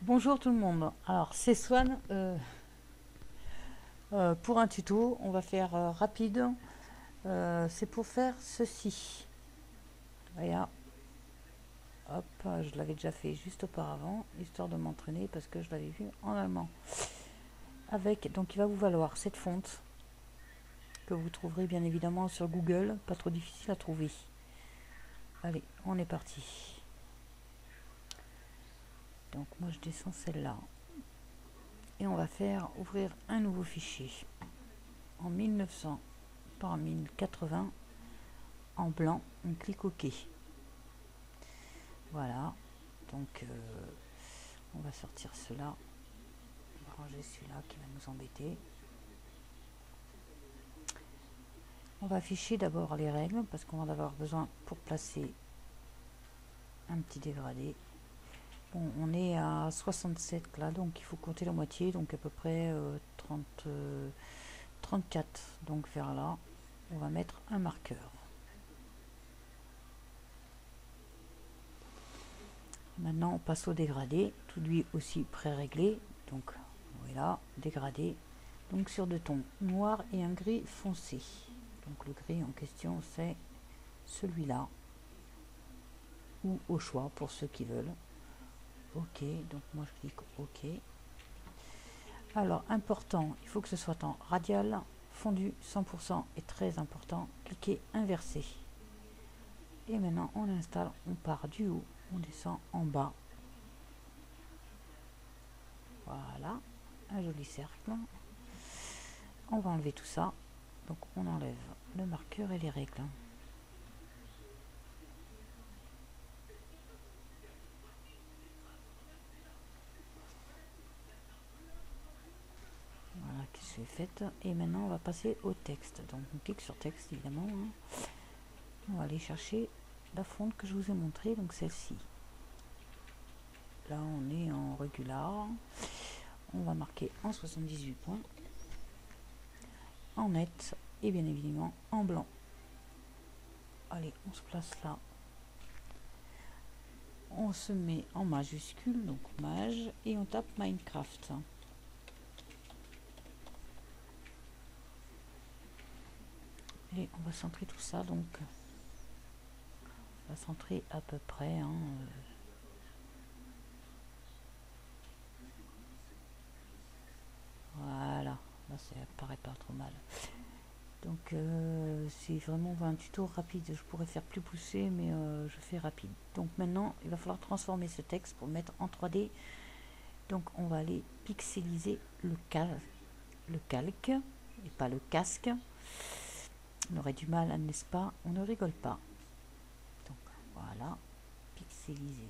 Bonjour tout le monde, alors c'est Swan pour un tuto. On va faire rapide. C'est pour faire ceci. Voilà, hop, je l'avais déjà fait juste auparavant, histoire de m'entraîner parce que je l'avais vu en allemand. Donc il va vous valoir cette fonte que vous trouverez bien évidemment sur Google, pas trop difficile à trouver. Allez, on est parti. Donc moi je descends celle-là. Et on va faire ouvrir un nouveau fichier en 1900 par 1080 en blanc. On clique OK. Voilà, donc on va sortir cela, on va ranger celui-là qui va nous embêter. On va afficher d'abord les règles parce qu'on va avoir besoin pour placer un petit dégradé. Bon, on est à 67 là, donc il faut compter la moitié, donc à peu près 34. Donc vers là, on va mettre un marqueur. Maintenant, on passe au dégradé, tout lui aussi pré-réglé. Donc voilà, dégradé. Donc sur deux tons, noir et un gris foncé. Donc le gris en question, c'est celui-là. Ou au choix pour ceux qui veulent. OK, donc moi je clique OK. Alors, important, il faut que ce soit en radial, fondu 100% est très important. Cliquez inversé. Et maintenant, on installe, on part du haut, on descend en bas. Voilà, un joli cercle. On va enlever tout ça. Donc, on enlève le marqueur et les règles. Voilà, qui se fait faite. Et maintenant, on va passer au texte. Donc, on clique sur texte, évidemment. On va aller chercher la fonte que je vous ai montrée, donc celle-ci. Là, on est en régular. On va marquer en 78 points, en net et bien évidemment en blanc. Allez, on se place là. On se met en majuscule, donc maj, et on tape Minecraft. Et on va centrer tout ça, donc on va centrer à peu près. Voilà, là ça paraît pas trop mal. Donc c'est vraiment un tuto rapide, je pourrais faire plus poussé, mais je fais rapide. Donc maintenant il va falloir transformer ce texte pour le mettre en 3D. Donc on va aller pixeliser le calque et pas le casque. On aurait du mal, n'est-ce pas? On ne rigole pas. Donc voilà, pixeliser,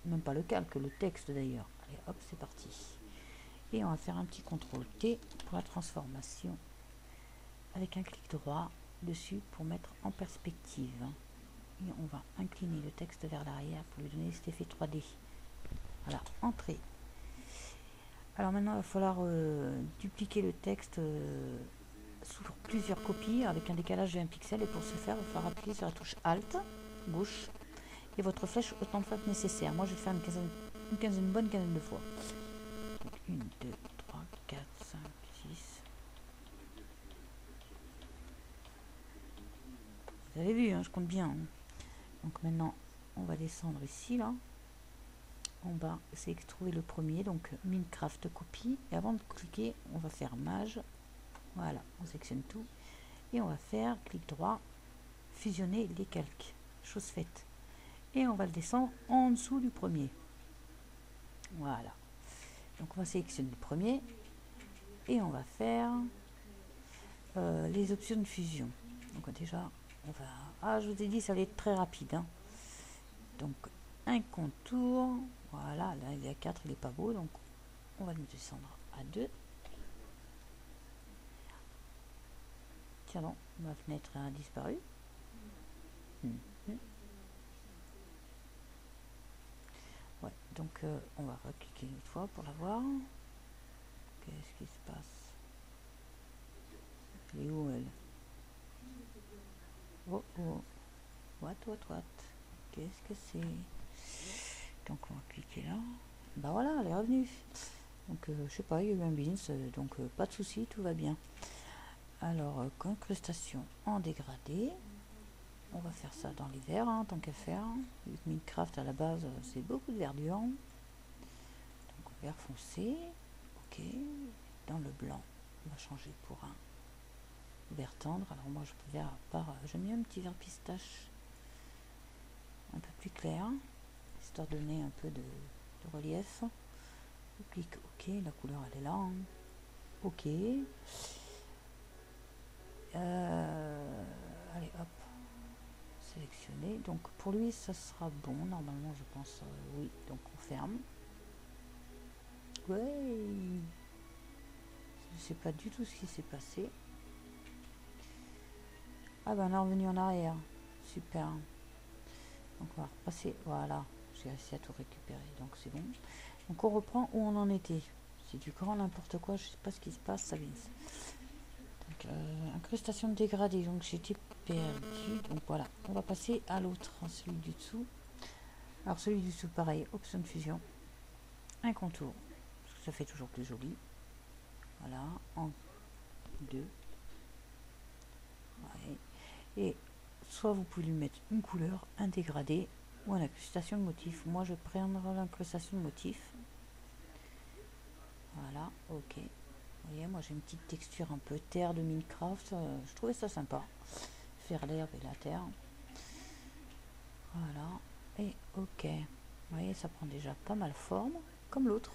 même pas le calque, le texte d'ailleurs. Allez hop, c'est parti. Et on va faire un petit CTRL T pour la transformation avec un clic droit dessus pour mettre en perspective. Et on va incliner le texte vers l'arrière pour lui donner cet effet 3D. Voilà, entrée. Alors maintenant il va falloir dupliquer le texte sur plusieurs copies avec un décalage de 1 pixel, et pour ce faire il va falloir appuyer sur la touche Alt gauche et votre flèche autant de fois que nécessaire. Moi je vais faire une bonne quinzaine de fois. Donc 1, 2, 3, 4, 5, 6. Vous avez vu, hein, je compte bien. Donc maintenant on va descendre ici là. En bas, c'est trouver le premier, donc Minecraft copie, et avant de cliquer on va faire maj. Voilà, on sélectionne tout et on va faire clic droit, fusionner les calques, chose faite, et on va le descendre en dessous du premier. Voilà, donc on va sélectionner le premier et on va faire les options de fusion. Donc déjà on va, je vous ai dit ça allait être très rapide, hein. Donc un contour, voilà, là il est à 4, il est pas beau, donc on va le descendre à 2. Tiens non, ma fenêtre a disparu. Ouais, donc on va recliquer une fois pour la voir. Qu'est-ce qui se passe? Elle est où elle? Oh oh, what, qu'est-ce que c'est? Donc on va cliquer là. Bah voilà, elle est revenue. Donc je sais pas, il y a eu un beans, donc pas de souci, tout va bien. Alors, incrustation en dégradé. On va faire ça dans les verts, hein, tant qu'à faire. Vu que Minecraft à la base, c'est beaucoup de verdure. Donc vert foncé. Ok. Dans le blanc, on va changer pour un vert tendre. Alors moi, je peux vert par. J'aime bien un petit vert pistache. Un peu plus clair. Histoire de donner un peu de relief. On clique OK. La couleur, elle est là. Hein. OK. Allez, hop. Sélectionner. Donc pour lui, ça sera bon. Normalement, je pense oui. Donc on ferme. Ouais. Je sais pas du tout ce qui s'est passé. Ah ben on est revenu en arrière. Super. Donc on va repasser. Voilà. J'ai réussi à tout récupérer. Donc c'est bon. Donc on reprend où on en était. C'est du grand n'importe quoi. Je sais pas ce qui se passe. Ça vient. Donc incrustation de dégradé. Donc j'étais perdu. Donc voilà. On va passer à l'autre. Celui du dessous. Alors celui du dessous pareil. Option de fusion. Un contour. Parce que ça fait toujours plus joli. Voilà. En deux. Ouais. Et soit vous pouvez lui mettre une couleur, un dégradé ou une incrustation de motif. Moi je vais prendre l'incrustation de motif. Voilà, ok. Vous voyez, moi j'ai une petite texture un peu terre de Minecraft. Je trouvais ça sympa. Faire l'herbe et la terre. Voilà. Et ok. Vous voyez, ça prend déjà pas mal forme, comme l'autre.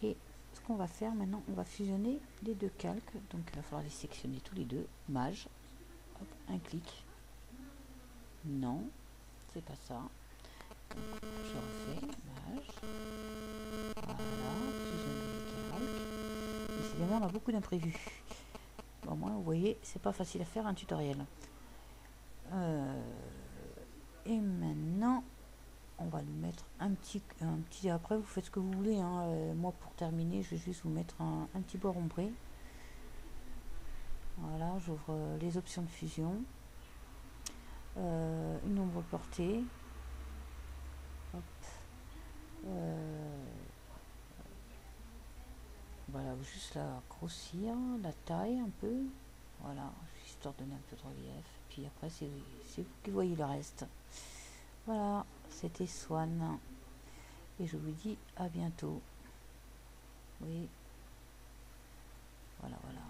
Et ce qu'on va faire maintenant, on va fusionner les deux calques. Donc il va falloir les sectionner tous les deux. Mage. Hop, un clic. Non, c'est pas ça. Donc, je refais. Mage. Voilà. Fusionner les calques. Décidément, on a beaucoup d'imprévus. Au moins, vous voyez, c'est pas facile à faire un tutoriel. Et maintenant, on va lui mettre un petit. Après, vous faites ce que vous voulez. Hein. Moi, pour terminer, je vais juste vous mettre un petit bord ombré. Voilà, j'ouvre les options de fusion. Une ombre portée. Hop. Voilà, juste la grossir, la taille un peu. Voilà, histoire de donner un peu de relief. Puis après, c'est vous qui voyez le reste. Voilà, c'était Swan. Et je vous dis à bientôt. Oui. Voilà, voilà.